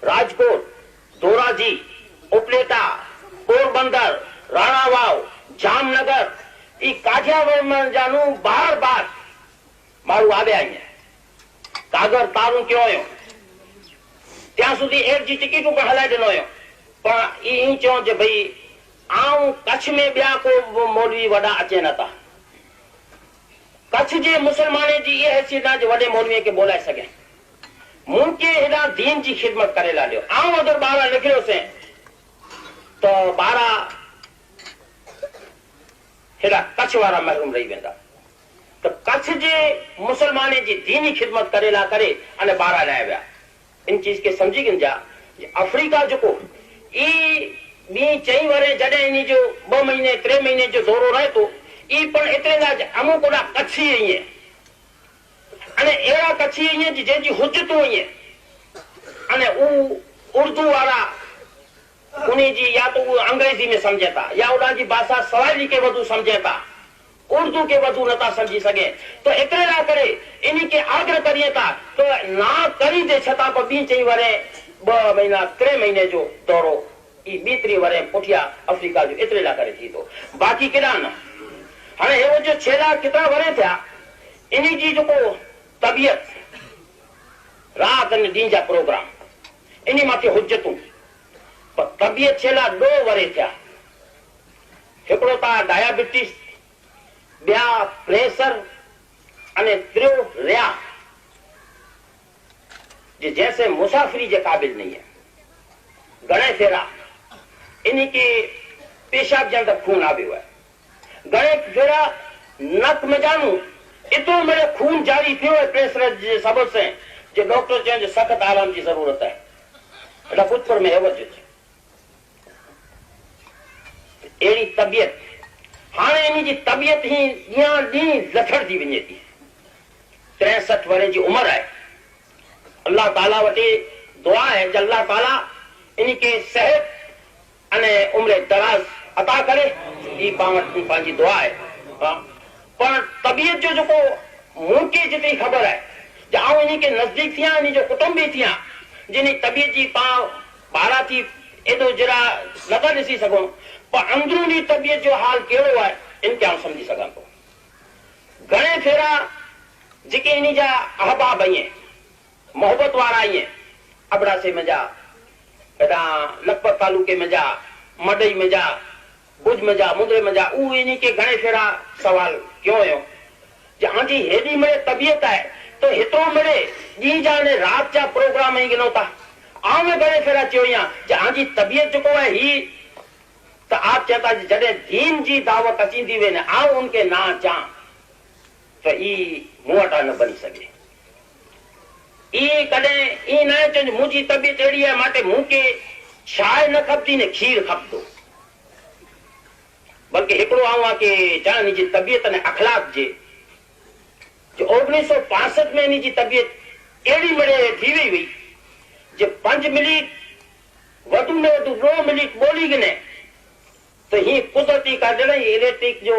રાજકોટ, ધોરાજી, ઉપલેટા, પોરબંદર, રાણાવાવ, જામનગર એ કાઠિયાવાડ જાનું બાર મારું આવે અહીંયા કાગર તારું કયો ત્યાં સુધી એક જી ટિકિટ ઉપર હલાઈ દેનો પણ એ ચો છે ભાઈ આઉं कच्छ में ॿिया को मौलवी वॾा अचे नथा। कच्छ जे मुसलमान जी ये हैसियत आहे जो वॾे मौलवी खे बोलाए सघे। मुंहिंजे हेॾा दीन जी ख़िदमत करे लाॾियो। आउं अगरि ॿारहं लिखियोसीं त ॿारहं हेॾा कच्छ वारा महरूम रही वेंदा। त कच्छ जे मुसलमान जी दीनी ख़िदमत करे ला करे अने ॿारहं लाइ विया। इन चीज खे सम्झी गिंजा अफ्रीका जेको ई बी चई वरे जॾहिं इन जो 2 महीने 3 महीने जो दौरो रहे तो ई पण एतिरे लाइ अमुक ओॾा कच्छी ईअं अने अहिड़ा कच्छी ईअं जंहिंजी हुजतूं ईअं अने उर्दू वारा उन जी या तो अंग्रेजी में समझे था या उड़ा जी भाषा सवाली के वधु समझे था, उर्दू के वधु नथा समझी सके। तो एतिरे लाइ करे इन खे आग्रह करिए था तो ना करी दे छतां पोइ ॿी चई वरे 2 महीना 3 महीने जो दौरो ई 2-3 वरे पुठिया अफ्रीका जो एतिरे लाइ करे थी थो। बाक़ी केॾा न हाणे हेवो जो छेला केतिरा वरे थिया इन जी जेको तबियत रात अने ॾींहं जा प्रोग्राम इन मथे हुजतूं पर तबियत छेला 2 वरे थिया। हिकिड़ो त डायबिटीज़, ॿिया प्रेशर अने टियों रिया जैसे मुसाफ़िरी जे क़ाबिल नहीं है। घणे फेरा इन के पेशाब जे अंदर खून आवियो है। घणे फेरा नक में जानू एतिरो मेरे खून जारी थियो है प्रेशर जे सबब से जो डॉक्टर चवनि सख़्त आराम की जरूरत है। एॾा पुष्कर में हेवज अहिड़ी तबियत हाणे इन जी तबियत ही ॾींहं ॾींहुं लथड़जी वञे थी। 63 वरे जी उमिरि आहे। अल्लाह ताला वटि दुआ है जो अल्लाह ताला इनके सेहत अने उम्र दराज अता करे ई पंहिंजी दुआ है। पर तबियत जो जेको मूंखे जेतिरी ख़बर है जो आउं इनके नज़दीक थियां इन जो कुटुंबी थियां जिन तबियत जी पाण ॿारहं थी एॾो जरा नथा ॾिसी सघूं पर अंदरूनी तबियत जो हाल कहिड़ो आहे इनके आउं सम्झी सघां थो। घणे फेरा जेके इन जा अहबाब ईअं मोहब्बत वारा ईअं अबड़ासे में जा हेॾा लखपत तालुके में जा मडई में जा भुज में जा मुंद्रे में जा उहे इन के घणे फेरा सवाल क्यों हुयो जहां जी हेॾी मिड़े तबियत आहे तो हेतिरो मिड़े ॾींहं जा ने रात जा प्रोग्राम ही गिनो था। आउं घणे फेरा चयो आहियां जहां जी तबियत जेको आहे ही तो आप चहता जॾहिं दीन जी दावत अचींदी वे न आउं उनके ना अचां तो ई मूं वटां न बनी सघे। ई कॾहिं ई न चवंदी मुंहिंजी तबियत अहिड़ी आहे माटे मूंखे चांहि न खपंदी न खीर खपंदो। बल्कि हिकिड़ो आउं आहे की ॼण इन जी तबियत ने अखलाक जे 1965 में इन जी तबियत अहिड़ी मिड़े थी वई हुई जो 5 मिनट वधि में वधि 2 मिनट ॿोली गिने तो ही कुदरती काढण इलेक्ट्रिक जो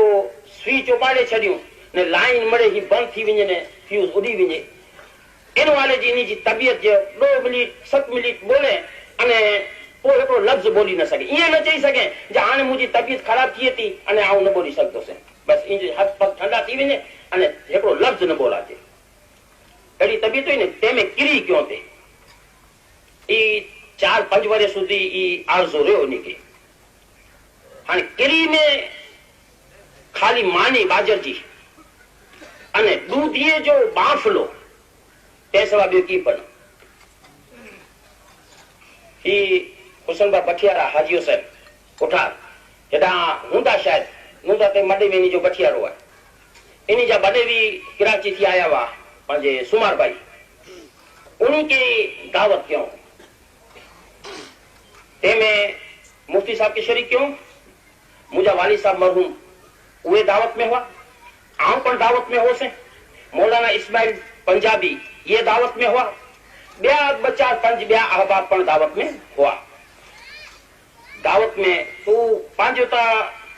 स्विच उपाड़े छॾियूं ने लाइन मिड़े ही बंदि थी वञे ने फ्यूज़ उड़ी वञे। इन वाले जी इन जी तबियत जो 2 मिनट 7 मिनट बोले अने पोइ हिकिड़ो लफ़्ज़ बोली न सघे। ईअं न चई सघे जो हाणे मुंहिंजी तबियत ख़राब थिए थी अने आउं न बोली सघंदुसि बसि इन जो हथ पग ठंडा थी वञे अने हिकिड़ो लफ़्ज़ न बोलाजे। अहिड़ी तबियत हुई न तंहिंमें किरी कयो थिए। ई 4-5 वरे सुधी ई आरज़ो रहियो इनखे। हाणे किरी में खाली मानी बाजर जी अने दूधीअ जो बाफ़लो तंहिं सवाइ ॿियो की पण ही हुसनबा बठियारा हाजी हुसैन कोठार हेॾा हूंदा शायदि हूंदा ते मॾे में इन जो बठियारो आहे। इन जा बॾे बि कराची थी आया हुआ पंहिंजे सुमार भाई उन खे दावत कयूं तंहिंमें मुफ्ती साहब खे शरीक कयूं मुंहिंजा वाली साहब मरहूम उहे दावत में हुआ आउं पण दावत में हुउसि मौलाना इस्माइल पंजाबी ये दावत में हुआ ॿिया 2-4-5 ॿिया अहबाब पण दावत में हुआ। दावत में तू पंहिंजो त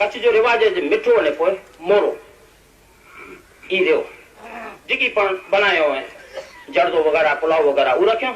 कच्छ जो रिवाज मिठो अने पोइ मोरो ई रहियो जेकी पण बनायो है जर्दो वग़ैरह पुलाव वग़ैरह उ रखियो